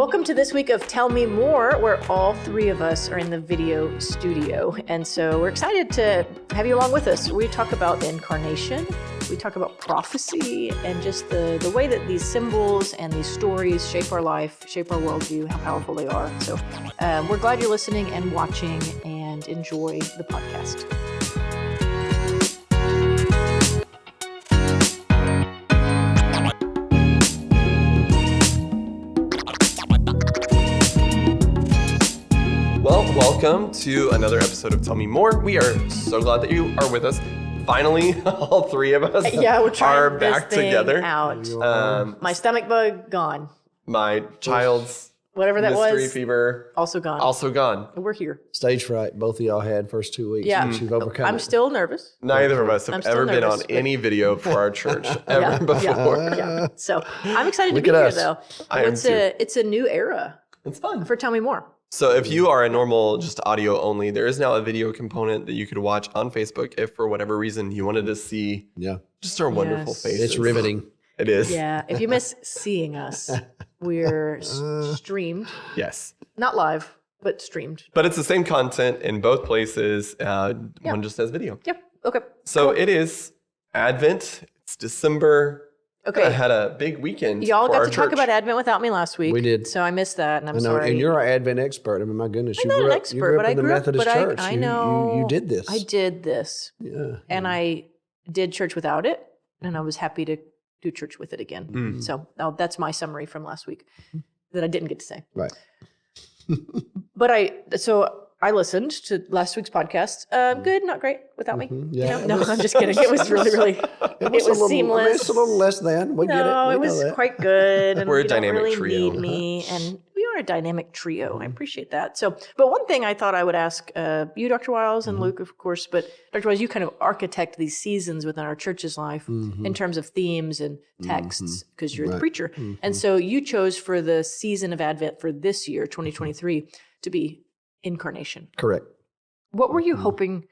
Welcome to this week of Tell Me More, where all three of us are in the video studio. And so we're excited to have you along with us. We talk about the incarnation, we talk about prophecy, and just the way that these symbols and these stories shape our life, shape our worldview, how powerful they are. So we're glad you're listening and watching, and enjoy the podcast. Welcome to another episode of Tell Me More. We are so glad that you are with us. Finally, all three of us we're trying are this back thing together. Out. My stomach bug, gone. My child's whatever that mystery was, fever, also gone. also gone. We're here. Stage fright, both of y'all had first 2 weeks. Yeah. You've overcome I'm it. still nervous. Neither of us have ever been on any video for our church ever before. Yeah. So I'm excited to Look be at here, us. though. I am too. It's a new era It's fun. for Tell Me More. So if you are a normal, just audio only, there is now a video component that you could watch on Facebook if for whatever reason you wanted to see just our wonderful Yes. faces. It's riveting. It is. Yeah. If you miss seeing us, we're streamed. Yes. Not live, but streamed. But it's the same content in both places. One just says video. Yep. Okay. So it is Advent. It's December. Okay. I had a big weekend. Y'all for got our to talk church. about Advent without me last week. We did. So I missed that, and I'm I know, sorry. and you're our Advent expert. I mean, my goodness, I'm you not grew an up, expert, you grew but up I in the grew up, Methodist but Church. I You- know. You did this. I did this. Yeah. And I did church without it, and I was happy to do church with it again. Mm. So that's my summary from last week that I didn't get to say. Right. But I listened to last week's podcast. Good, not great without me. Yeah. No, I'm just kidding. It was really, it was a little, seamless. I mean, it's a little less than. We get it. No, We it know was that. quite good. And We're a you don't dynamic really trio. need me, and we are a dynamic trio. I appreciate that. So, but one thing I thought I would ask you, Dr. Wiles, and Luke, of course, but Dr. Wiles, you kind of architect these seasons within our church's life in terms of themes and texts, because you're the preacher. And so you chose for the season of Advent for this year, 2023, to be incarnation. Correct. What were you hoping?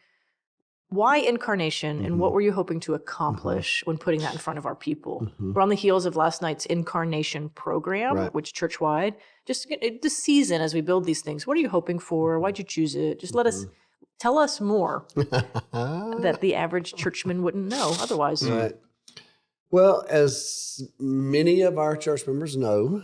Why incarnation, and what were you hoping to accomplish when putting that in front of our people? We're on the heels of last night's incarnation program, Right. which church-wide. Just this season, as we build these things, what are you hoping for? Why'd you choose it? Just tell us more that the average churchman wouldn't know otherwise. Right. Well, as many of our church members know,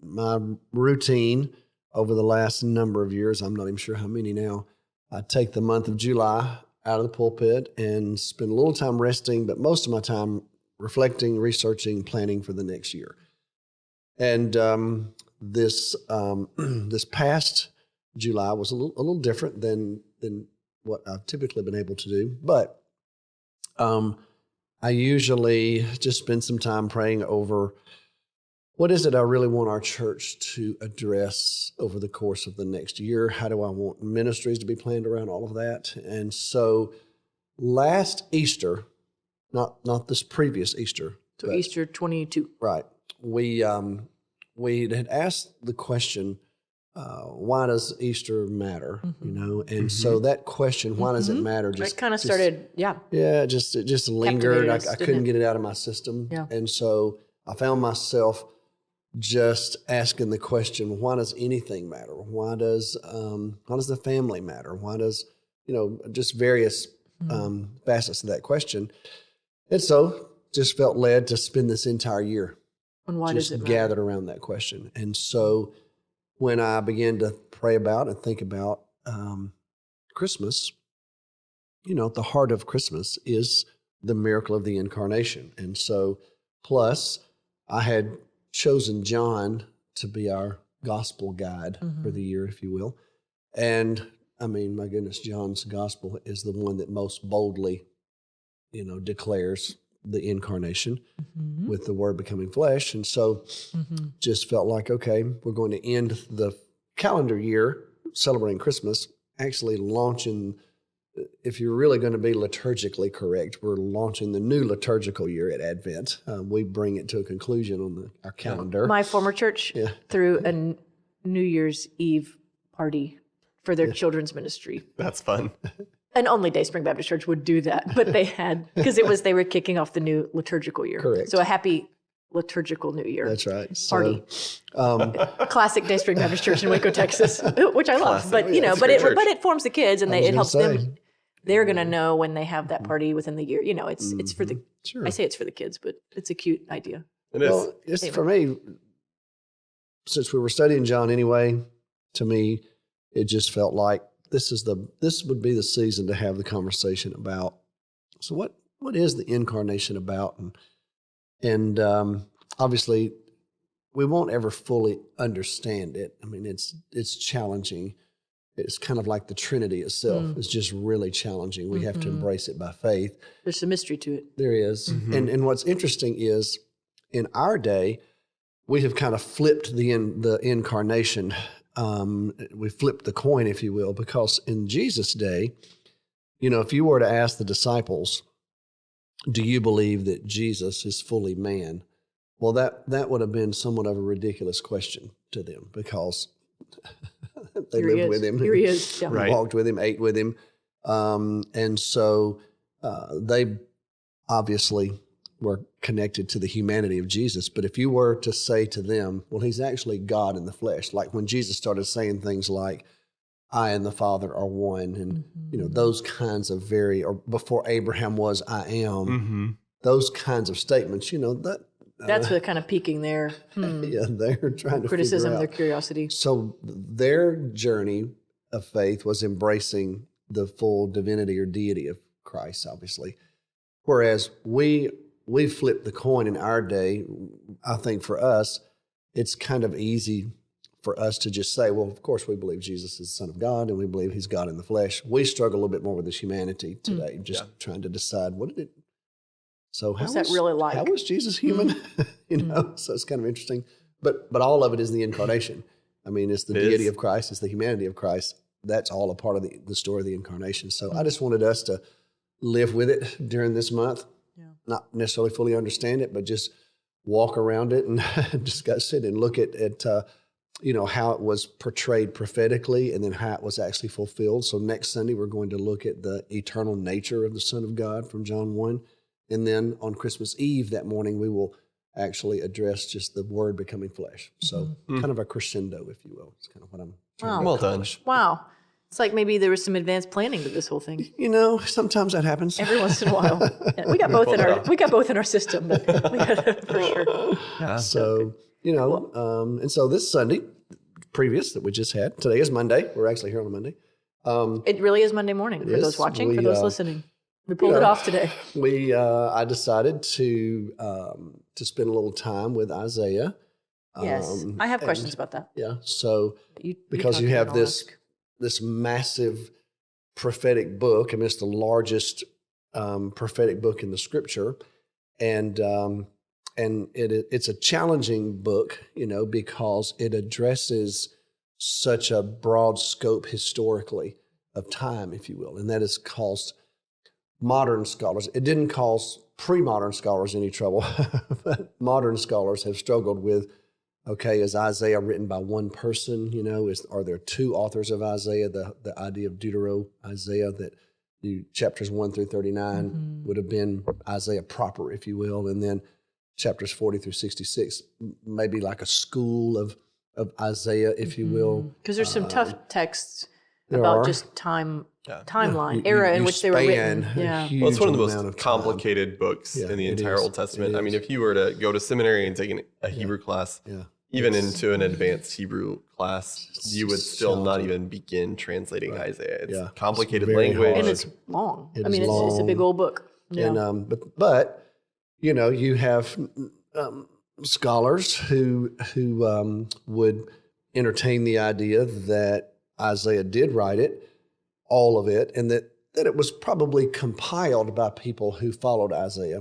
my routine over the last number of years, I'm not even sure how many now, I take the month of July out of the pulpit and spend a little time resting, but most of my time reflecting, researching, planning for the next year. And this past July was a little different than what I've typically been able to do, but I usually just spend some time praying over what is it I really want our church to address over the course of the next year? How do I want ministries to be planned around all of that? And so last Easter, not this previous Easter. So Easter 22. Right. We had asked the question, why does Easter matter? You know, and so that question, why does it matter? It kind of started, it just lingered. Captivated us, I didn't couldn't it? get it out of my system. Yeah. And so I found myself just asking the question, why does anything matter? Why does the family matter? Why does, just various facets of that question. And so just felt led to spend this entire year And why does just it matter? gathered around that question. And so when I began to pray about and think about Christmas, the heart of Christmas is the miracle of the incarnation. And so, plus, I had chosen John to be our gospel guide for the year, if you will. And I mean, my goodness, John's gospel is the one that most boldly, declares the incarnation with the word becoming flesh. And so just felt like, okay, we're going to end the calendar year celebrating Christmas, actually launching, if you're really going to be liturgically correct, we're launching the new liturgical year at Advent. We bring it to a conclusion on our calendar. My former church threw a New Year's Eve party for their children's ministry. That's fun. And only Dayspring Baptist Church would do that, but they had, because they were kicking off the new liturgical year. Correct. So a happy liturgical New Year. That's right. Party. Classic Day Spring Baptist Church in Waco, Texas, which I love. Classic. But but it forms the kids, and it helps them. They're going to know when they have that party within the year. It's for the. Sure. I say it's for the kids, but it's a cute idea. It is. Well, it's for me. Since we were studying John anyway, to me, it just felt like this would be the season to have the conversation about. So what is the incarnation about? And obviously, we won't ever fully understand it. I mean, it's challenging. It's kind of like the Trinity itself. It's just really challenging. We have to embrace it by faith. There's a mystery to it. There is. And what's interesting is, in our day, we have kind of flipped the incarnation. We flipped the coin, if you will, because in Jesus' day, if you were to ask the disciples, do you believe that Jesus is fully man? Well, that would have been somewhat of a ridiculous question to them, because they lived with him. Here he is. Yeah. Right. Walked with him, ate with him. And so they obviously were connected to the humanity of Jesus. But if you were to say to them, well, he's actually God in the flesh, like when Jesus started saying things like, I and the Father are one, and those kinds of or before Abraham was, I am, those kinds of statements, that's the kind of peaking there. Yeah, they're trying to criticism, figure out. their curiosity. So their journey of faith was embracing the full divinity or deity of Christ, obviously. Whereas we flipped the coin in our day. I think for us, it's kind of easy for us to just say, well, of course we believe Jesus is the Son of God and we believe he's God in the flesh. We struggle a little bit more with his humanity today, trying to decide what did it. So what's that really like? How was Jesus human? So it's kind of interesting. But all of it is the incarnation. I mean, it's the deity of Christ, it's the humanity of Christ. That's all a part of the story of the incarnation. So I just wanted us to live with it during this month. Yeah. Not necessarily fully understand it, but just walk around it and discuss it and look at how it was portrayed prophetically and then how it was actually fulfilled. So next Sunday, we're going to look at the eternal nature of the Son of God from John 1. And then on Christmas Eve that morning, we will actually address just the Word becoming flesh. So kind of a crescendo, if you will. It's kind of what I'm trying to accomplish. Wow. It's like maybe there was some advanced planning to this whole thing. Sometimes that happens. Every once in a while. Yeah, we got both in our system, but we got it for sure. Yeah. So, and so this Sunday, previous that we just had, today is Monday. We're actually here on a Monday. It really is Monday morning for those watching, for those listening. We pulled it off today. I decided to spend a little time with Isaiah. Yes, I have questions about that. Yeah, so because you have this massive prophetic book, and it's the largest prophetic book in the Scripture, and it's a challenging book, because it addresses such a broad scope historically of time, if you will, and that has caused modern scholars. It didn't cause pre-modern scholars any trouble, but modern scholars have struggled with, okay, is Isaiah written by one person? Are there two authors of Isaiah? The idea of Deutero-Isaiah, that chapters 1 through 39 would have been Isaiah proper, if you will, and then chapters 40 through 66, maybe like a school of Isaiah, if you will. Because there's some tough texts about just timeline, era in which they were written. Yeah. Well, it's one of the most complicated books in the entire Old Testament. I mean, if you were to go to seminary and take a Hebrew class, even into an advanced Hebrew class, you would still not even begin translating Isaiah. It's complicated language. Hard. And it's long. It's a big old book. Yeah. And, but you have scholars who would entertain the idea that Isaiah did write it, all of it, and that it was probably compiled by people who followed Isaiah,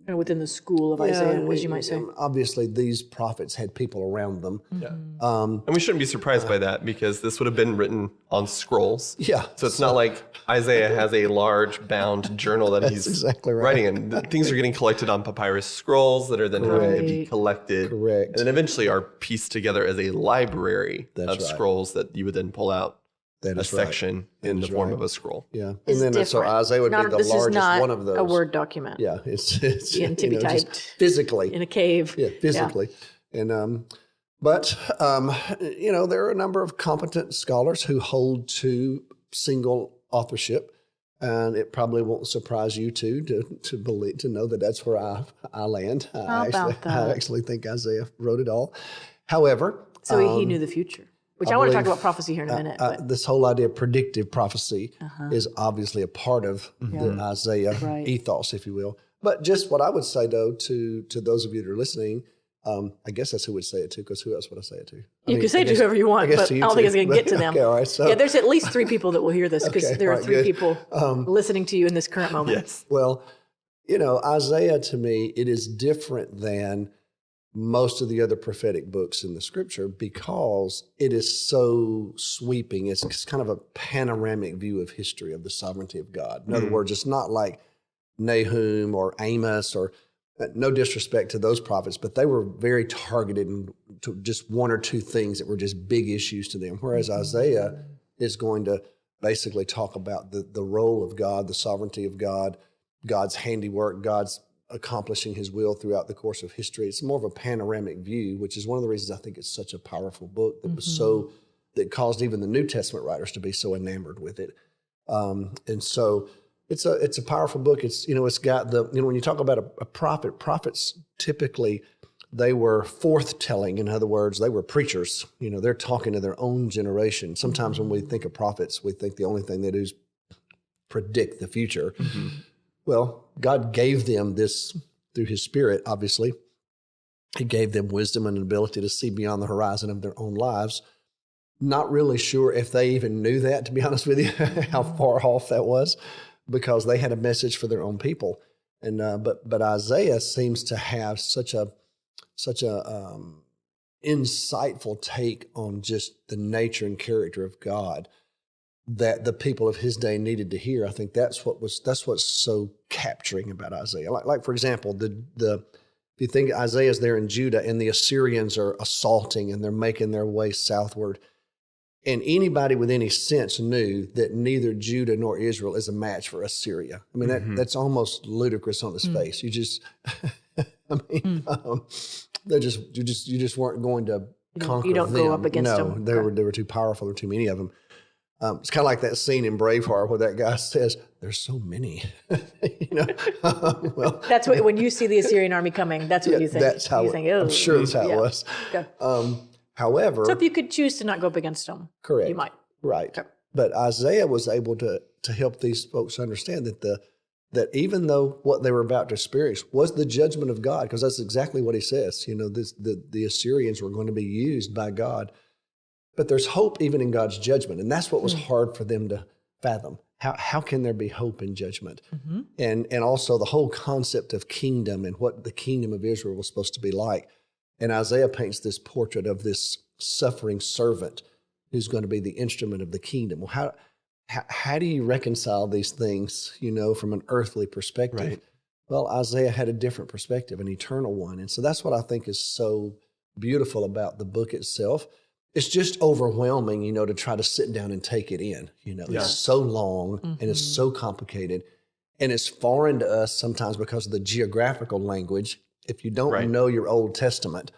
And within the school of Isaiah, as you might say. Obviously, these prophets had people around them. Yeah. And we shouldn't be surprised by that, because this would have been written on scrolls. Yeah. So it's not like Isaiah has a large bound journal that he's exactly right. writing in. Things are getting collected on papyrus scrolls that are then having to be collected. Correct. And then eventually are pieced together as a library of scrolls that you would then pull out a section in the form of a scroll. Yeah. It's and then so different. Isaiah would be the This is largest not one of those. a Word document. Yeah. It's And to be just typed physically. in a cave. Yeah, physically. And but there are a number of competent scholars who hold to single authorship, and it probably won't surprise you to know that that's where I land. I actually think Isaiah wrote it all. However, so he knew the future, which I want to talk about prophecy here in a minute. This whole idea of predictive prophecy is obviously a part of the Isaiah ethos, if you will. But just what I would say, though, to those of you that are listening, I guess that's who would say it to, because who else would I say it to? You can say it to whoever you want, but I don't think it's going to get to them. Okay, all right, so, there's at least 3 people that will hear this, because there are 3 people listening to you in this current moment. Yes. Well, Isaiah, to me, it is different than most of the other prophetic books in the scripture because it is so sweeping. It's kind of a panoramic view of history, of the sovereignty of God. In other words, it's not like Nahum or Amos, or no disrespect to those prophets, but they were very targeted to just 1 or 2 things that were just big issues to them. Whereas Isaiah is going to basically talk about the role of God, the sovereignty of God, God's handiwork, God's accomplishing his will throughout the course of history. It's more of a panoramic view, which is one of the reasons I think it's such a powerful book that caused even the New Testament writers to be so enamored with it. And so it's a powerful book. It's got when you talk about a prophet, prophets typically, they were forth-telling. In other words, they were preachers. They're talking to their own generation. Sometimes when we think of prophets, we think the only thing they do is predict the future. Well, God gave them this through his Spirit, obviously. He gave them wisdom and an ability to see beyond the horizon of their own lives. Not really sure if they even knew that, to be honest with you, how far off that was, because they had a message for their own people. And but Isaiah seems to have such a insightful take on just the nature and character of God that the people of his day needed to hear. I think that's what's so capturing about Isaiah. Like for example, if you think Isaiah's there in Judah and the Assyrians are assaulting and they're making their way southward, and anybody with any sense knew that neither Judah nor Israel is a match for Assyria. I mean, that's almost ludicrous on its face. You just, you just weren't going to conquer them. You don't go up against them. No, they were too powerful. There were too many of them. It's kind of like that scene in Braveheart where that guy says, "There's so many." Well, that's what, when you see the Assyrian army coming, that's what you think. That's how I'm sure that's how it was. Okay. However, so if you could choose to not go up against them, correct, you might. Right. Okay. But Isaiah was able to help these folks understand that even though what they were about to experience was the judgment of God, because that's exactly what he says. The Assyrians were going to be used by God. But there's hope even in God's judgment. And that's what was hard for them to fathom. How can there be hope in judgment? And also the whole concept of kingdom and what the kingdom of Israel was supposed to be like. And Isaiah paints this portrait of this suffering servant who's going to be the instrument of the kingdom. Well, how do you reconcile these things, from an earthly perspective? Right. Well, Isaiah had a different perspective, an eternal one. And so that's what I think is so beautiful about the book itself. It's just overwhelming, to try to sit down and take it in. It's so long and it's so complicated, and it's foreign to us sometimes because of the geographical language. If you don't know your Old Testament,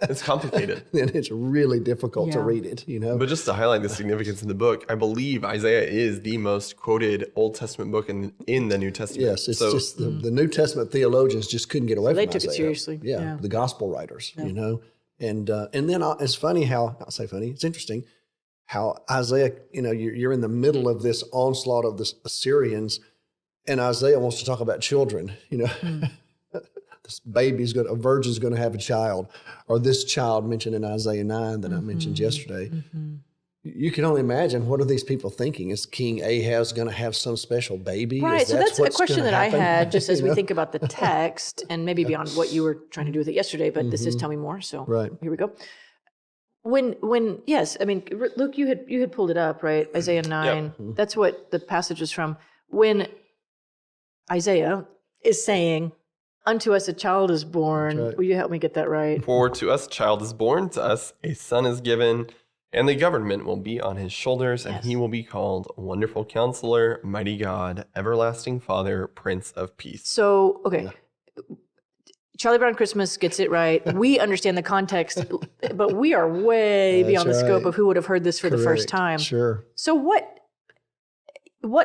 it's complicated. Then it's really difficult to read it. But just to highlight the significance in the book, I believe Isaiah is the most quoted Old Testament book in the New Testament. Yes, it's just the New Testament theologians just couldn't get away from Isaiah. They took it seriously. Yeah, the gospel writers. And then it's funny how, I'll say funny, it's interesting how Isaiah, you're in the middle of this onslaught of the Assyrians, and Isaiah wants to talk about children, This a virgin's going to have a child, or this child mentioned in Isaiah 9 that I mentioned yesterday. You can only imagine, what are these people thinking? Is King Ahaz going to have some special baby? Right. So that's a question that I had just as we think about the text, and maybe beyond what you were trying to do with it yesterday, but this is Tell Me More. So here we go. When yes, I mean, Luke, you had pulled it up, right? Isaiah 9. Yep. That's what the passage is from. When Isaiah is saying, "Unto us a child is born." Right. Will you help me get that right? For to us a child is born, to us a son is given, And the government will be on his shoulders, and he will be called Wonderful Counselor, Mighty God, Everlasting Father, Prince of Peace. So, okay. Yeah. Charlie Brown Christmas gets it right. We understand the context, but we are way beyond the scope of who would have heard this for the first time. Sure. So what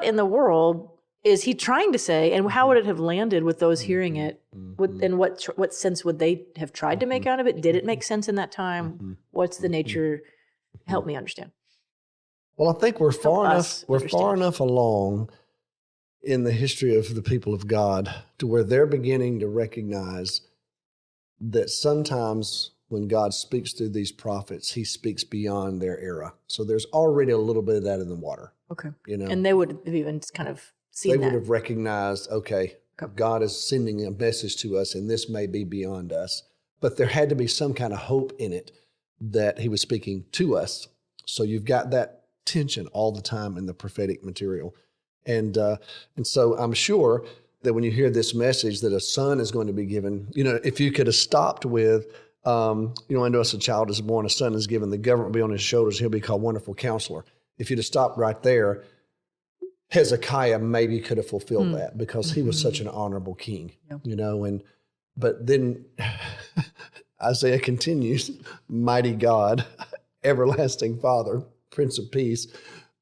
in the world is he trying to say, and how would it have landed with those hearing it? And what sense would they have tried to make out of it? Did it make sense in that time? What's the nature? Help me understand. Well, I think we're far enough along in the history of the people of God to where they're beginning to recognize that sometimes when God speaks through these prophets, he speaks beyond their era. So there's already a little bit of that in the water. Okay. You know, and they would have even kind of seen that. They would have recognized, okay, God is sending a message to us, and this may be beyond us. But there had to be some kind of hope in it that he was speaking to us. So you've got that tension all the time in the prophetic material. And so I'm sure that when you hear this message that a son is going to be given, you know, if you could have stopped with, unto us a child is born, a son is given, the government will be on his shoulders, he'll be called Wonderful Counselor. If you'd have stopped right there, Hezekiah maybe could have fulfilled that because he was such an honorable king, you know, but then Isaiah continues, Mighty God, Everlasting Father, Prince of Peace,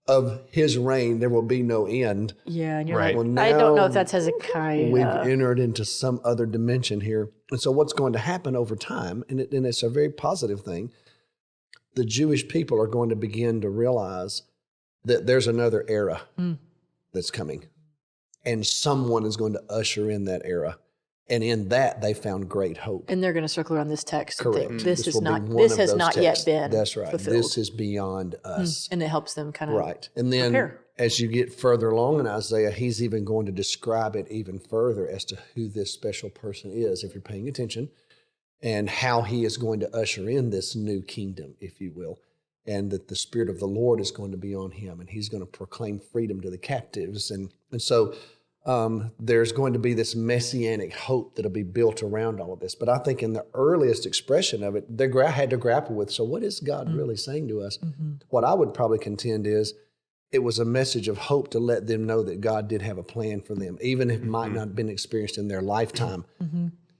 of his reign there will be no end. Yeah, and you're right. Well, I don't know if that's Hezekiah. We've entered into some other dimension here. And so what's going to happen over time, and it's a very positive thing, the Jewish people are going to begin to realize that there's another era that's coming. And someone is going to usher in that era. And in that, they found great hope. And they're going to circle around this text. Correct. And think, this has not yet been That's right. fulfilled. This is beyond us. And it helps them kind of right. And then prepare. As you get further along in Isaiah, he's even going to describe it even further as to who this special person is, if you're paying attention, and how he is going to usher in this new kingdom, if you will, and that the Spirit of the Lord is going to be on him, and he's going to proclaim freedom to the captives. And so there's going to be this messianic hope that'll be built around all of this. But I think in the earliest expression of it, they had to grapple with, so what is God really saying to us? What I would probably contend is it was a message of hope to let them know that God did have a plan for them, even if it might not have been experienced in their lifetime.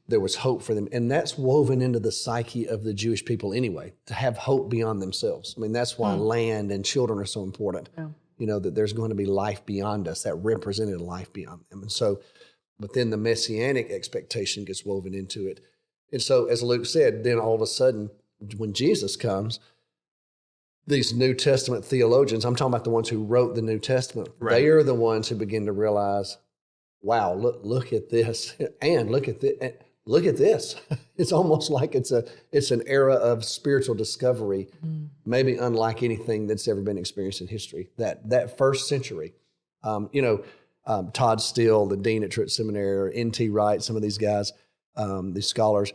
There was hope for them. And that's woven into the psyche of the Jewish people anyway, to have hope beyond themselves. I mean, that's why land and children are so important. You know, that there's going to be life beyond us, that represented life beyond them. And so, but then the messianic expectation gets woven into it. And so, as Luke said, then all of a sudden, when Jesus comes, these New Testament theologians, I'm talking about the ones who wrote the New Testament, they are the ones who begin to realize, wow, look at this, and look at this. It's almost like it's an era of spiritual discovery, maybe unlike anything that's ever been experienced in history. That first century, Todd Steele, the dean at Truett Seminary, or N.T. Wright, some of these guys, these scholars.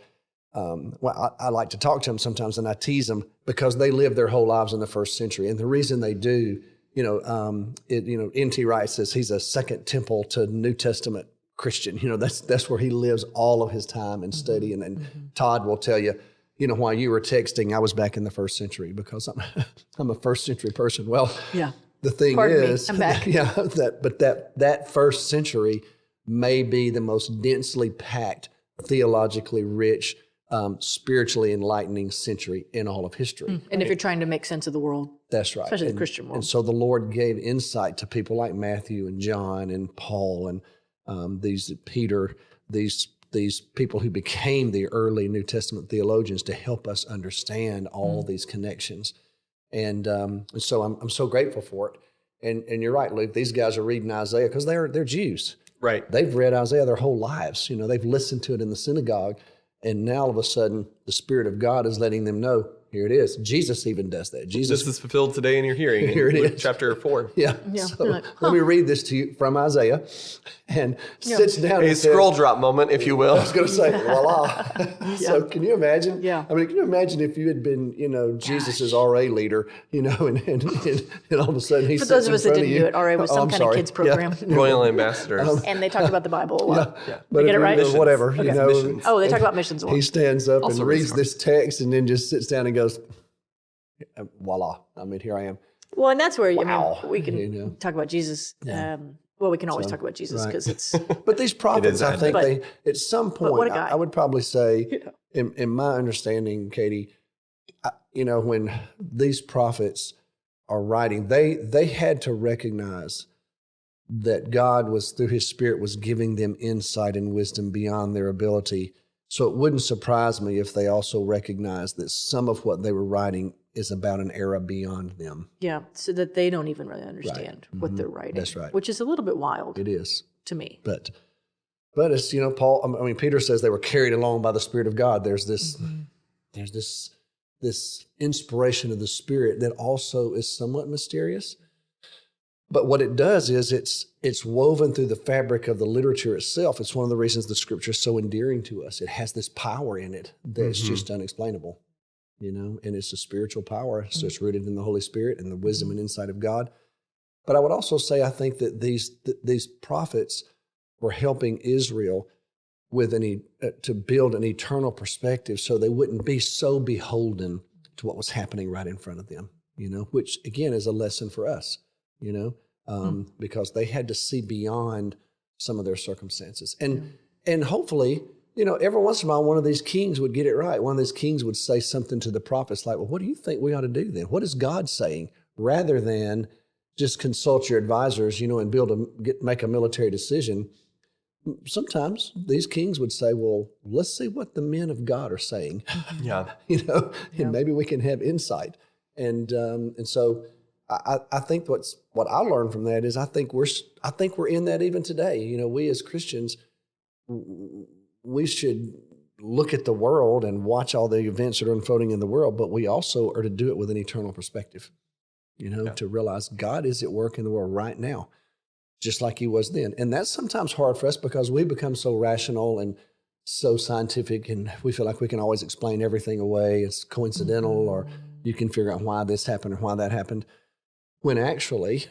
I like to talk to them sometimes, and I tease them because they lived their whole lives in the first century, and the reason they do, N.T. Wright says he's a second temple to New Testament Christian. You know, that's where he lives all of his time and study. And Todd will tell you, while you were texting, I was back in the first century because I'm a first century person. Well, the thing is, I'm back. that first century may be the most densely packed, theologically rich, spiritually enlightening century in all of history. And if you're trying to make sense of the world. That's right. Especially the Christian world. And so the Lord gave insight to people like Matthew and John and Paul and these Peter, these people who became the early New Testament theologians to help us understand all these connections. And so I'm so grateful for it. And you're right, Luke, these guys are reading Isaiah because they're Jews. Right. They've read Isaiah their whole lives. They've listened to it in the synagogue. And now all of a sudden, the Spirit of God is letting them know, here it is. Jesus even does that. This is fulfilled today in your hearing. Here it Luke is. Chapter 4. Yeah. So let me read this to you from Isaiah, and sits down. A scroll drop moment, if you will. I was going to say, voila. So can you imagine? Yeah. I mean, can you imagine if you had been, Jesus's RA leader, and all of a sudden he For sits those of in us that front didn't you. do it, RA was some kind of kids program. Royal ambassadors. And they talked about the Bible a lot. Yeah. But get it right? Or whatever, Missions. Oh, they talk about missions a lot. He stands up Also and really reads smart. this text and then just sits down and goes, voila. I mean, here I am. Well, and that's where Wow. we can talk about Jesus. Yeah. Well, we can always talk about Jesus because it's. But these prophets, I think But- at some point, what a guy. I would probably say, in my understanding, Katy, when these prophets are writing, they had to recognize that God was, through his Spirit, was giving them insight and wisdom beyond their ability. So it wouldn't surprise me if they also recognized that some of what they were writing is about an era beyond them. Yeah, so that they don't even really understand what they're writing. That's right. Which is a little bit wild. It is. To me. But it's, Peter says they were carried along by the Spirit of God. There's this inspiration of the Spirit that also is somewhat mysterious. But what it does is it's woven through the fabric of the literature itself. It's one of the reasons the Scripture is so endearing to us. It has this power in it that's just unexplainable, and it's a spiritual power. So it's rooted in the Holy Spirit and the wisdom and insight of God. But I would also say I think that these prophets were helping Israel with to build an eternal perspective, so they wouldn't be so beholden to what was happening right in front of them. Which again is a lesson for us. Because they had to see beyond some of their circumstances. And hopefully, every once in a while, one of these kings would get it right. One of these kings would say something to the prophets like, well, what do you think we ought to do then? What is God saying? Rather than just consult your advisors, and make a military decision. Sometimes these kings would say, well, let's see what the men of God are saying. Yeah. And maybe we can have insight. And so I think what I learned from that is I think we're in that even today. We as Christians, we should look at the world and watch all the events that are unfolding in the world, but we also are to do it with an eternal perspective. To realize God is at work in the world right now, just like he was then. And that's sometimes hard for us because we become so rational and so scientific, and we feel like we can always explain everything away. It's coincidental, or you can figure out why this happened or why that happened. When actually,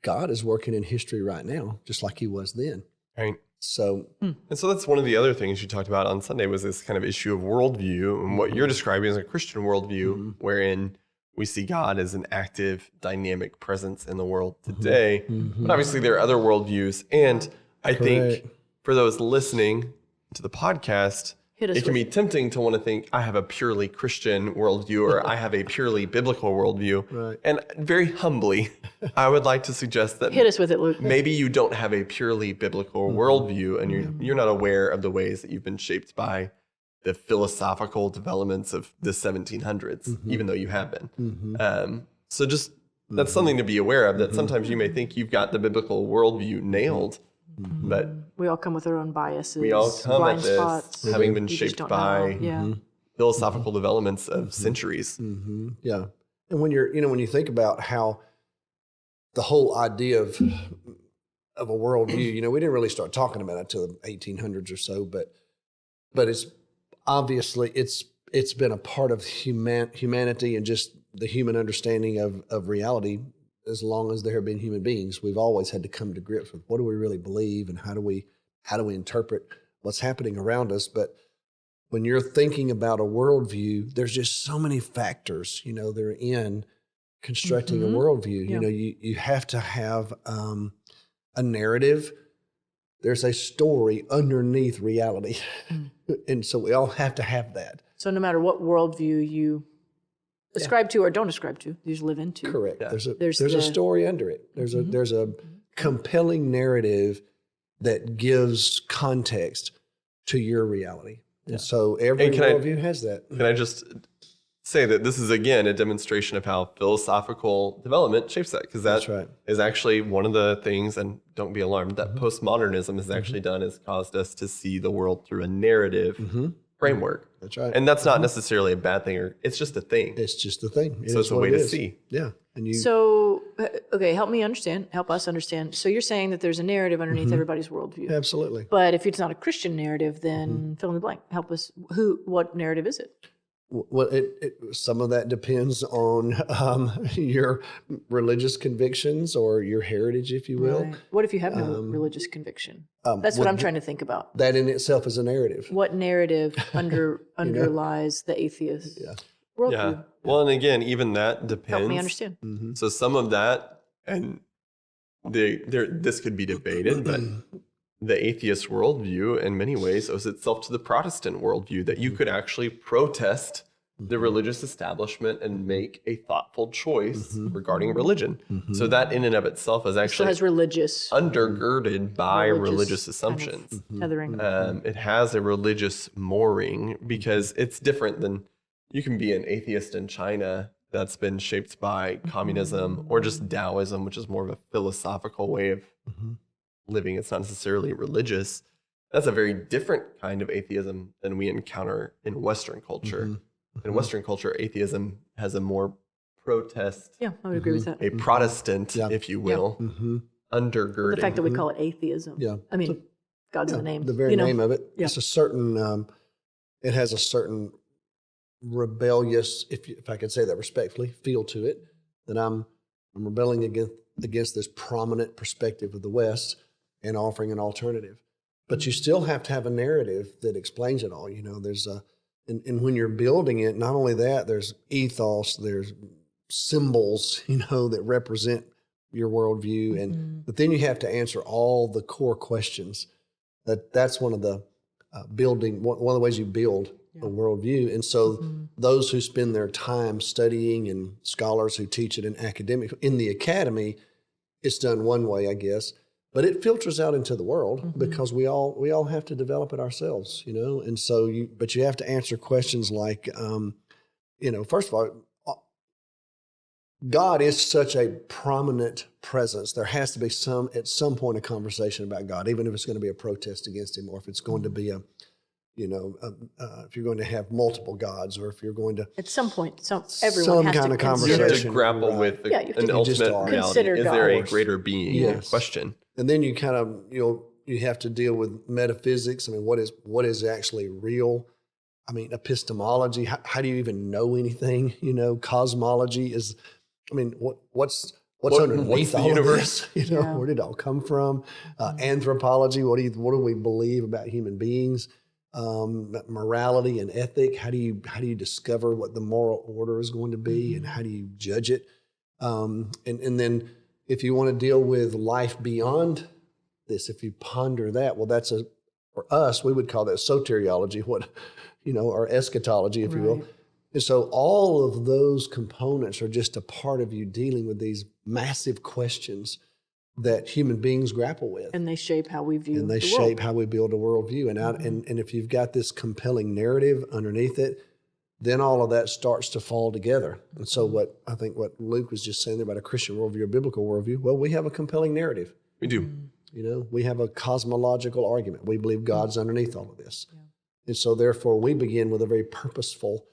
God is working in history right now, just like he was then. Right. So, and so that's one of the other things you talked about on Sunday was this kind of issue of worldview, and what you're describing as a Christian worldview, wherein we see God as an active, dynamic presence in the world today. But obviously there are other worldviews. And I think for those listening to the podcast, it can be tempting to want to think, I have a purely Christian worldview or I have a purely biblical worldview. Right. And very humbly, I would like to suggest that hit us with it, Luke. Maybe you don't have a purely biblical worldview and you're not aware of the ways that you've been shaped by the philosophical developments of the 1700s, even though you have been. So just that's something to be aware of, that sometimes you may think you've got the biblical worldview nailed, but we all come with our own biases. We all come blind at this spots, having been shaped by philosophical developments of centuries. Yeah. And when when you think about how the whole idea of a worldview, we didn't really start talking about it until the 1800s or so, but it's obviously it's been a part of humanity and just the human understanding of reality as long as there have been human beings. We've always had to come to grips with what do we really believe and how do we interpret what's happening around us. But when you're thinking about a worldview, there's just so many factors, that are in constructing a worldview. Yeah. You have to have a narrative. There's a story underneath reality. And so we all have to have that. So no matter what worldview you ascribe to or don't ascribe to, you just live into. Correct. Yeah. There's a story under it. There's a compelling narrative that gives context to your reality. And so every worldview has that. Can I just say that this is, again, a demonstration of how philosophical development shapes that, because that is actually one of the things, and don't be alarmed, that postmodernism has actually done is caused us to see the world through a narrative framework. That's right. And that's not necessarily a bad thing, or it's just a thing. It's just a thing. So it's a way to see. Yeah. And So, okay, help us understand. So you're saying that there's a narrative underneath everybody's worldview. Absolutely. But if it's not a Christian narrative, then fill in the blank. Help us. What narrative is it? Well, some of that depends on your religious convictions or your heritage, if you will. Right. What if you have no religious conviction? That's what I'm trying to think about. That in itself is a narrative. What narrative underlies the atheist? Yeah. worldview. Yeah. Well, and again, even that depends. Help me understand. Mm-hmm. So some of that, and this could be debated, but the atheist worldview in many ways owes itself to the Protestant worldview, that you could actually protest the religious establishment and make a thoughtful choice regarding religion. So that in and of itself is actually has religious undergirded by religious assumptions. Kind of tethering. It has a religious mooring because it's different than you can be an atheist in China that's been shaped by communism or just Taoism, which is more of a philosophical way of living. It's not necessarily religious. That's a very different kind of atheism than we encounter in Western culture. In Western culture, atheism has a more protest. Yeah, I would agree with that. A Protestant, if you will, undergirding. The fact that we call it atheism. Yeah. I mean, God's in the name. The very name of it. Yeah. It's a certain, it has a certain rebellious, if I can say that respectfully, feel to it, that I'm rebelling against this prominent perspective of the West and offering an alternative. But you still have to have a narrative that explains it all. There's and when you're building it, not only that, there's ethos, there's symbols, that represent your worldview, but then you have to answer all the core questions. That's one of the one of the ways you build a worldview. And so those who spend their time studying and scholars who teach it in the academy, it's done one way, I guess. But it filters out into the world because we all have to develop it ourselves, And so you have to answer questions like, first of all, God is such a prominent presence. There has to be at some point a conversation about God, even if it's going to be a protest against Him, or if it's going to be if you're going to have multiple gods, or if you're going to at some point, everyone has kind to of conversation. You have to grapple with an ultimate reality. Is there a greater being? Yes. Question. And then you kind of you have to deal with metaphysics. I mean, what is actually real? I mean, epistemology. How do you even know anything? Cosmology is. I mean, what's underneath the all universe? Of this? Where did it all come from? Anthropology. What do we believe about human beings? Morality and ethic. How do you discover what the moral order is going to be, and how do you judge it? And then if you want to deal with life beyond this, if you ponder that, well, for us, we would call that soteriology, or eschatology, if you will. And so all of those components are just a part of you dealing with these massive questions that human beings grapple with. And they shape how we view And they the shape world. how we build a worldview. And if you've got this compelling narrative underneath it, then all of that starts to fall together. And so what Luke was just saying there about a Christian worldview, a biblical worldview, well, we have a compelling narrative. We do. We have a cosmological argument. We believe God's underneath all of this. Yeah. And so therefore we begin with a very purposeful,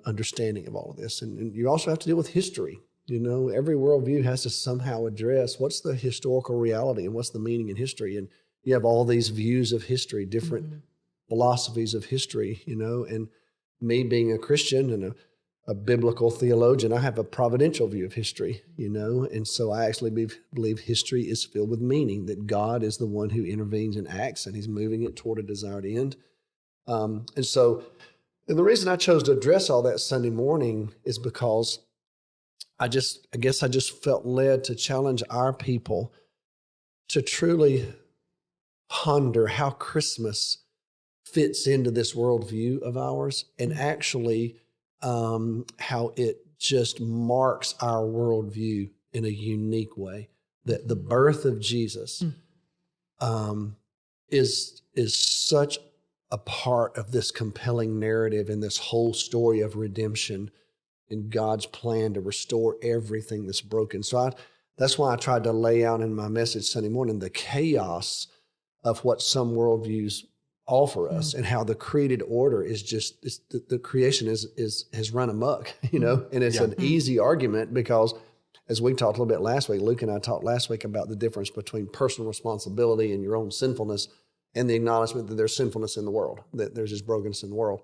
understanding of all of this. And you also have to deal with history. Every worldview has to somehow address what's the historical reality and what's the meaning in history. And you have all these views of history, different philosophies of history, and me being a Christian and a biblical theologian, I have a providential view of history, and so I actually believe history is filled with meaning, that God is the one who intervenes and acts, and He's moving it toward a desired end. And the reason I chose to address all that Sunday morning is because I guess I just felt led to challenge our people to truly ponder how Christmas fits into this worldview of ours, and actually how it just marks our worldview in a unique way. That the birth of Jesus is such a part of this compelling narrative and this whole story of redemption in God's plan to restore everything that's broken. So that's why I tried to lay out in my message Sunday morning the chaos of what some worldviews offer us, and how the created order is just the creation has run amok, and it's an easy argument because, as we talked a little bit last week, Luke and I talked last week about the difference between personal responsibility and your own sinfulness, and the acknowledgement that there's sinfulness in the world, that there's just brokenness in the world,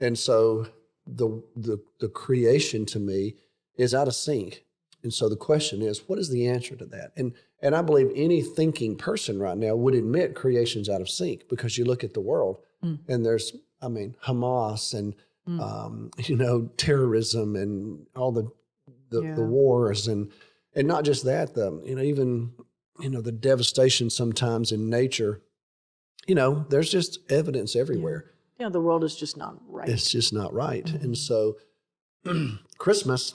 and so the creation to me is out of sync. And so the question is, what is the answer to that? And I believe any thinking person right now would admit creation's out of sync, because you look at the world and there's, Hamas and terrorism and all the wars and not just that, even the devastation sometimes in nature. There's just evidence everywhere. Yeah, the world is just not right. It's just not right. And so Christmas,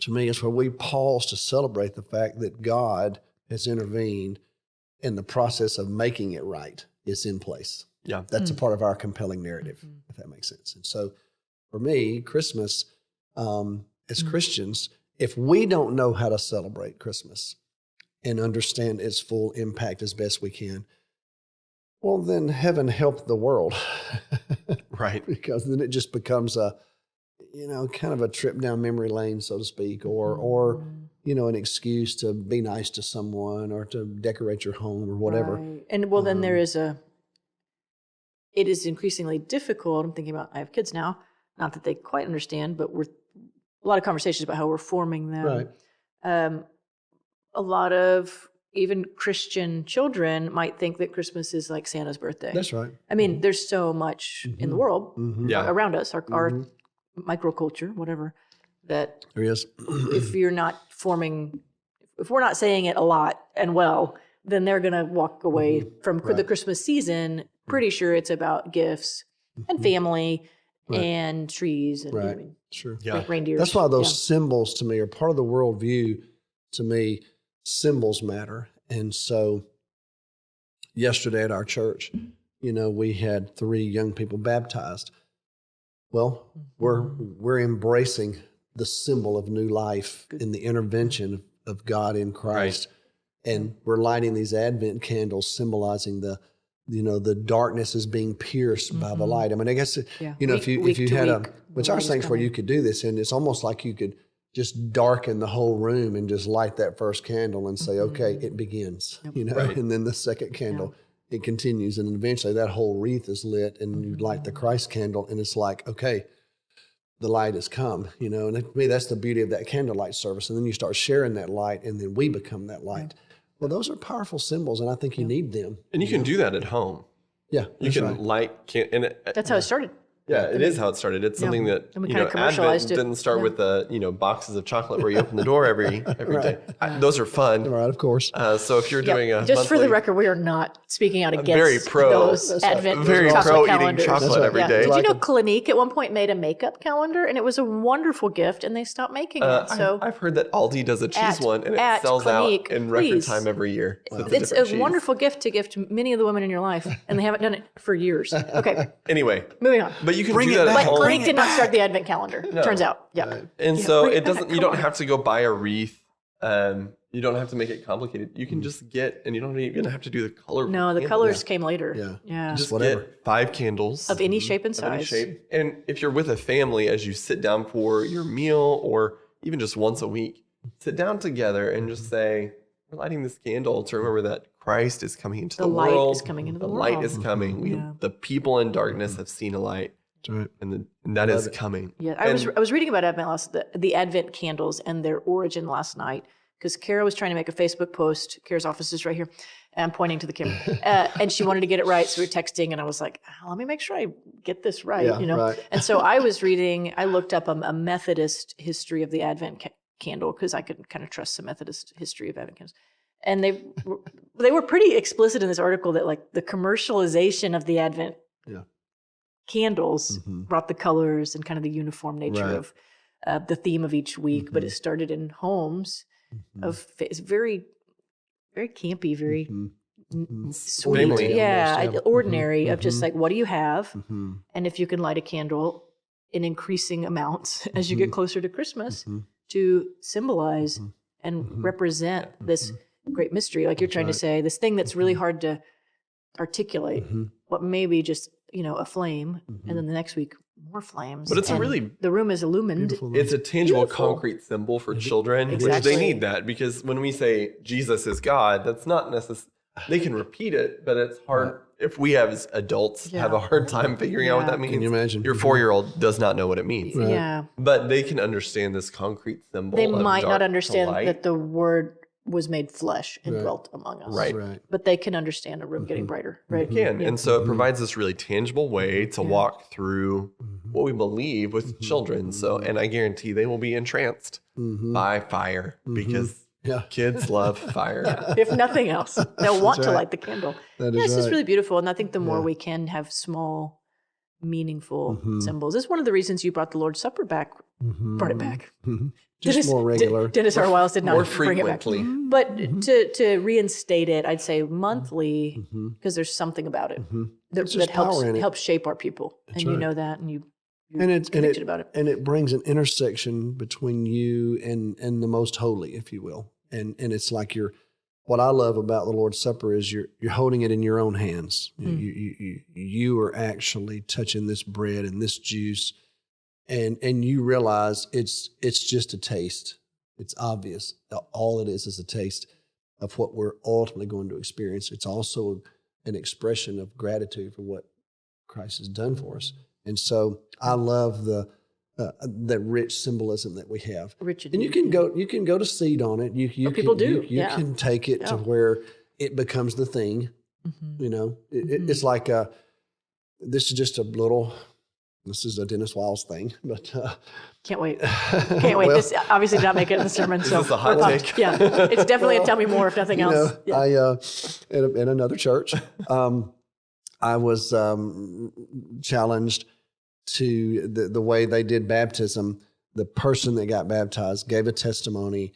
to me, is where we pause to celebrate the fact that God has intervened and the process of making it right is in place. Yeah. That's a part of our compelling narrative, if that makes sense. And so for me, Christmas, as Christians, if we don't know how to celebrate Christmas and understand its full impact as best we can, well, then heaven help the world. Right. Because then it just becomes a, kind of a trip down memory lane, so to speak, or an excuse to be nice to someone or to decorate your home or whatever. Right. And then there is it is increasingly difficult. I'm thinking about, I have kids now, not that they quite understand, but a lot of conversations about how we're forming them. Right. A lot of even Christian children might think that Christmas is like Santa's birthday. That's right. I mean, there's so much in the world around us, our microculture, whatever, that there is. if we're not saying it a lot and well, then they're going to walk away from the Christmas season pretty sure it's about gifts and family and trees and reindeers. That's why those symbols to me are part of the worldview. To me, symbols matter. And so yesterday at our church, we had 3 young people baptized. Well, we're embracing the symbol of new life in the intervention of God in Christ. Right. And we're lighting these Advent candles symbolizing the darkness is being pierced by the light. I mean, I guess, if you had which our things where you could do this, and it's almost like you could just darken the whole room and just light that first candle and say, okay, it begins, and then the second candle, it continues. And eventually that whole wreath is lit and you light the Christ candle and it's like, okay, the light has come, and to me, that's the beauty of that candlelight service. And then you start sharing that light and then we become that light. Well, those are powerful symbols and I think you need them. And you can do that at home. Yeah. You can light, that's how it started. Yeah, it is how it started. It's something that Advent didn't start with boxes of chocolate where you open the door every day. Those are fun, right? Of course. So if you're doing just for the record, we are not speaking out against those Advent chocolate calendars. Eating chocolate every day. Did you know Clinique at one point made a makeup calendar, and it was a wonderful gift, and they stopped making it. So I've heard that Aldi does a cheese one, and it sells Clinique, out in record time every year. Wow. It's a wonderful gift to give to many of the women in your life, and they haven't done it for years. Okay. Anyway, moving on. But you can do that at home. Clinique did not start the Advent calendar. Turns out, And so it doesn't. You don't have to go buy a wreath. You don't have to make it complicated. You can just get, and you don't even have to do the color. No, the colors came later. Yeah. Just get 5 candles of any shape and size. And if you're with a family, as you sit down for your meal, or even just once a week, sit down together and just say, "We're lighting this candle to remember that Christ is coming into the world. The light is coming into the world. The light is coming. The people in darkness have seen a light." Right. And that is coming. Yeah, I was reading about Advent the Advent candles and their origin last night, because Kara was trying to make a Facebook post. Kara's office is right here. And I'm pointing to the camera. And she wanted to get it right, so we were texting, and I was like, let me make sure I get this right. Right. And so I looked up a Methodist history of the Advent candle, because I could kind of trust the Methodist history of Advent candles. And they were pretty explicit in this article that like the commercialization of the Advent candles brought the colors and kind of the uniform nature of the theme of each week, but it started in homes of it's very, very campy, very sweet, ordinary of just like, what do you have? And if you can light a candle in increasing amounts as you get closer to Christmas to symbolize and represent this great mystery, like you're trying to say, this thing that's really hard to articulate, what may be just a flame, and then the next week more flames. But it's the room is illumined. It's a tangible, concrete symbol for children, which they need that, because when we say Jesus is God, that's not necessarily. They can repeat it, but it's hard. If we as adults have a hard time figuring out what that means. Can you imagine? Your 4-year-old does not know what it means. Yeah, but they can understand this concrete symbol. They might not understand that the word was made flesh and dwelt among us. Right. But they can understand a room getting brighter, right? They can. And so it provides this really tangible way to walk through what we believe with children. So, and I guarantee they will be entranced by fire because kids love fire. If nothing else, they'll want to light the candle. It's just really beautiful. And I think the more we can have small, meaningful symbols. It's one of the reasons you brought the Lord's Supper back, brought it back. Just more regular. Dennis R. Wiles did not more bring frequently. it back. But to reinstate it, I'd say monthly, because there's something about it that helps shape our people. That's and you know that, and you're convicted about it. And it brings an intersection between you and the most holy, if you will. And it's like what I love about the Lord's Supper is you're holding it in your own hands. You are actually touching this bread and this juice. And you realize it's just a taste. It's obvious. All it is a taste of what we're ultimately going to experience. It's also an expression of gratitude for what Christ has done for us. And so I love the rich symbolism that we have. And you can go to seed on it. People do. You can take it to where it becomes the thing. You know, it's like this is just a little. This is a Dennis Wiles thing, but can't wait. Well, this obviously did not make it in the sermon. So is this a hot take? Yeah, it's definitely a tell me more if nothing else. In another church, I was challenged to the way they did baptism. The person that got baptized gave a testimony,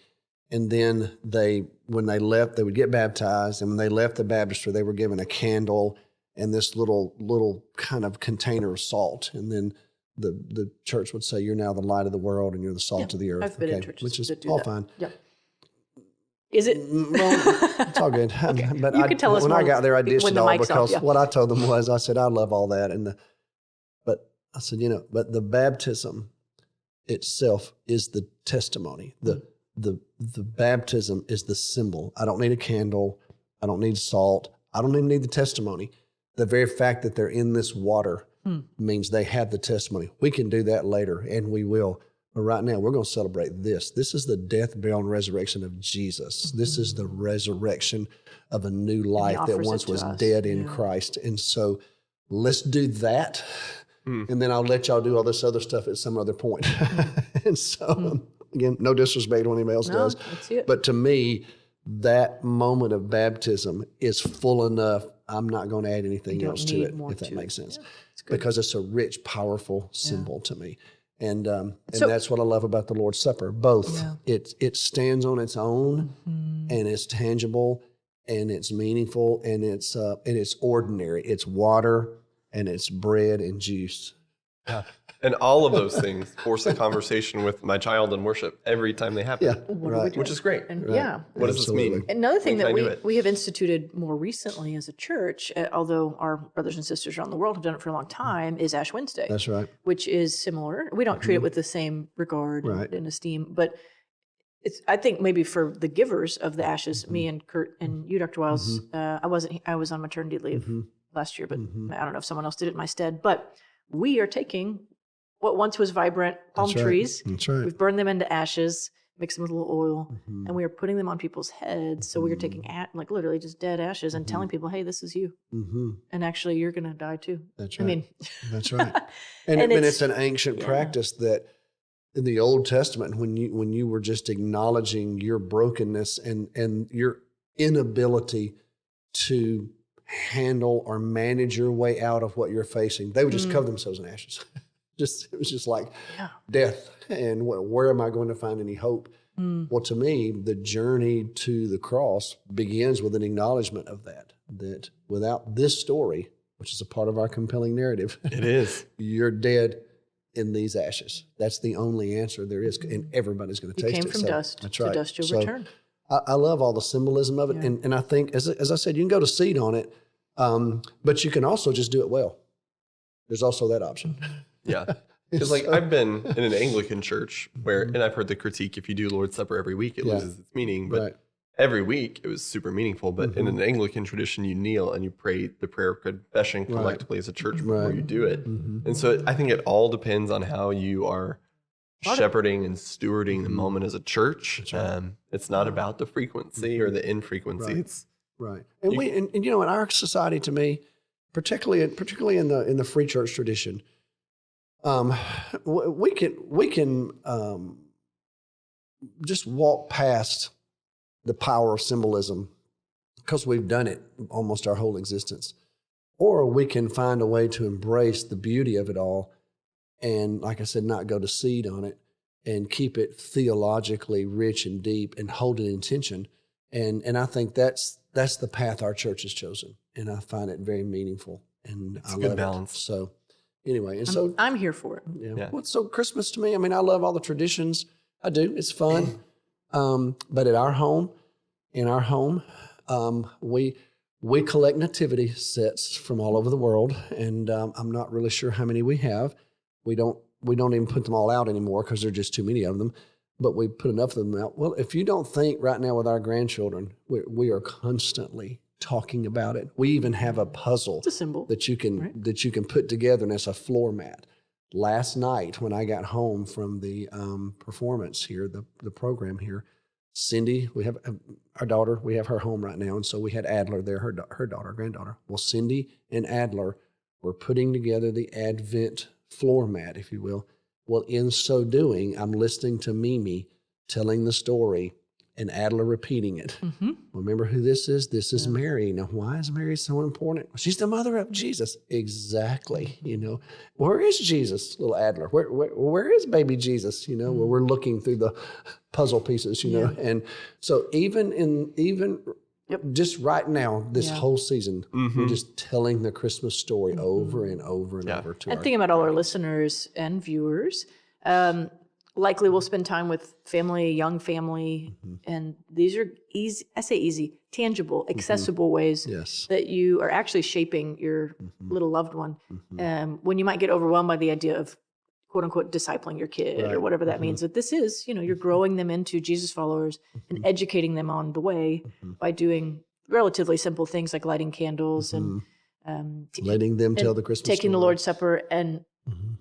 and then when they left, they would get baptized, and when they left the baptistry, they were given a candle and this little kind of container of salt. And then the church would say, you're now the light of the world and you're the salt of the earth. I've been in churches which is that do all that. fine. Yeah. Is it? Well, it's all good. Okay. But you can tell us when more I got there, I dished it all because off, what I told them was, I said, I love all that. But I said, but the baptism itself is the testimony. The baptism is the symbol. I don't need a candle. I don't need salt. I don't even need the testimony. The very fact that they're in this water means they have the testimony. We can do that later, and we will. But right now, we're going to celebrate this. This is the death, burial, and resurrection of Jesus. This is the resurrection of a new life that once was dead in Christ. And so let's do that, and then I'll let y'all do all this other stuff at some other point. And so, again, no disrespect to anybody else does. But to me, that moment of baptism is full enough. I'm not going to add anything else to it, if that makes sense, because it's a rich, powerful symbol to me. And that's what I love about the Lord's Supper. Both, it stands on its own, and it's tangible, and it's meaningful, and it's ordinary. It's water, and it's bread and juice. Yeah. And all of those things force a conversation with my child in worship every time they happen. Yeah, which is great. And what does this mean? Another thing that we have instituted more recently as a church, although our brothers and sisters around the world have done it for a long time, is Ash Wednesday. That's right. Which is similar. We don't treat it with the same regard and esteem, but it's, I think maybe for the givers of the ashes, me and Kurt and you, Dr. Wiles, I was on maternity leave last year, but I don't know if someone else did it in my stead, but we are taking what once was vibrant palm trees. That's right. We've burned them into ashes, mixed them with a little oil, and we are putting them on people's heads. So we are taking like literally just dead ashes and telling people, hey, this is you. And actually you're going to die too. That's right. I mean, that's right. And it's an ancient practice that in the Old Testament, when you were just acknowledging your brokenness and your inability to handle or manage your way out of what you're facing, they would just cover themselves in ashes. It was just like death. And where am I going to find any hope? Well, to me, the journey to the cross begins with an acknowledgement of that without this story, which is a part of our compelling narrative, it is. You're dead in these ashes. That's the only answer there is. And everybody's going to taste it. You came from dust. That's right. To dust you'll return. I love all the symbolism of it. Yeah. And I think, as I said, you can go to seed on it, but you can also just do it well. There's also that option. Yeah. Because I've been in an Anglican church where, and I've heard the critique, if you do Lord's Supper every week, it loses its meaning. But every week it was super meaningful. But in an Anglican tradition, you kneel and you pray the prayer of confession collectively as a church before you do it. And so I think it all depends on how you are shepherding and stewarding the moment as a church. It's not about the frequency or the infrequency. Right. It's right. And in our society, to me, particularly in the free church tradition, we can just walk past the power of symbolism because we've done it almost our whole existence. Or we can find a way to embrace the beauty of it all and, like I said, not go to seed on it and keep it theologically rich and deep and hold it in tension. And I think that's the path our church has chosen. And I find it very meaningful. And it's I a good love balance. it. So anyway, I'm here for it. Yeah. Well, so Christmas to me, I mean, I love all the traditions. I do. It's fun. But in our home, we collect nativity sets from all over the world, and I'm not really sure how many we have. We don't even put them all out anymore because there are just too many of them. But we put enough of them out. Well, if you don't think right now with our grandchildren, we are constantly talking about it. We even have a puzzle it's a symbol. that you can put together, and it's a floor mat. Last night when I got home from the performance here, the program here, Cindy, we have our daughter, we have her home right now, and so we had Adler there, her granddaughter. Well, Cindy and Adler were putting together the Advent floor mat, if you will. Well, in so doing, I'm listening to Mimi telling the story and Adler repeating it. Mm-hmm. Remember who this is? This is Mary. Now, why is Mary so important? She's the mother of Jesus. Exactly. Where is Jesus, little Adler? Where is baby Jesus? Where we're looking through the puzzle pieces, And so even just right now, this whole season, we're just telling the Christmas story over and over and over to and thinking about all our listeners and viewers. Likely we'll spend time with family, young family, and these are easy, tangible, accessible ways that you are actually shaping your little loved one. When you might get overwhelmed by the idea of quote unquote discipling your kid or whatever that means, but this is, you're growing them into Jesus followers and educating them on the way by doing relatively simple things like lighting candles and letting them tell the Christmas taking story. the Lord's Supper and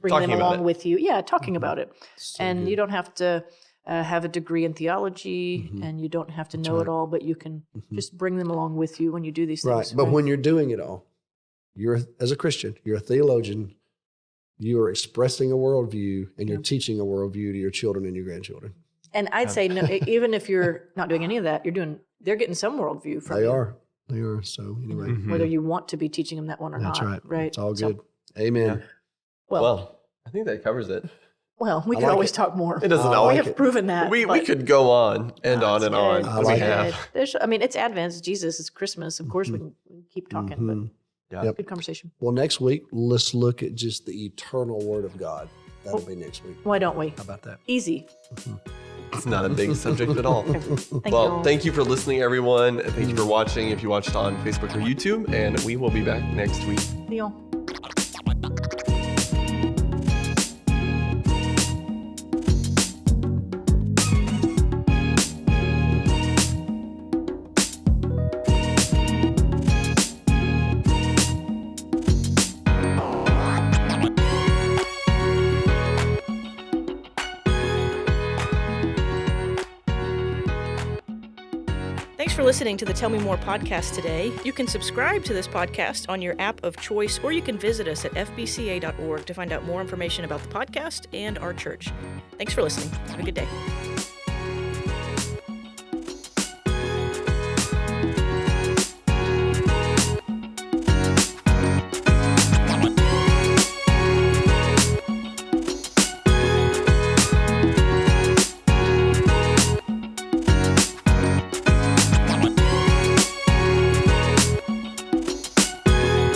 bring them along with you. Yeah, talking about it. So and good. You don't have to have a degree in theology and you don't have to know it all, but you can just bring them along with you when you do these things. Right, but when you're doing it all, as a Christian, you're a theologian, you are expressing a worldview and you're teaching a worldview to your children and your grandchildren. And I'd say, no, even if you're not doing any of that, they're getting some worldview from you. They are. So anyway. Whether you want to be teaching them that one or That's not. right. Right. It's all good. Amen. Yeah. Well, I think that covers it. Well, we could always talk more. It doesn't always. We have proven that. We could go on and on and on. I have. It's Advent, it's Jesus, it's Christmas. Of course, we can keep talking, but good conversation. Well, next week, let's look at just the eternal Word of God. That'll be next week. Why don't we? How about that? Easy. It's not a big subject at all. Thank you for listening, everyone. Thank you for watching if you watched on Facebook or YouTube, and we will be back next week. Deal. Thanks for listening to the Tell Me More podcast today. You can subscribe to this podcast on your app of choice, or you can visit us at fbca.org to find out more information about the podcast and our church. Thanks for listening. Have a good day.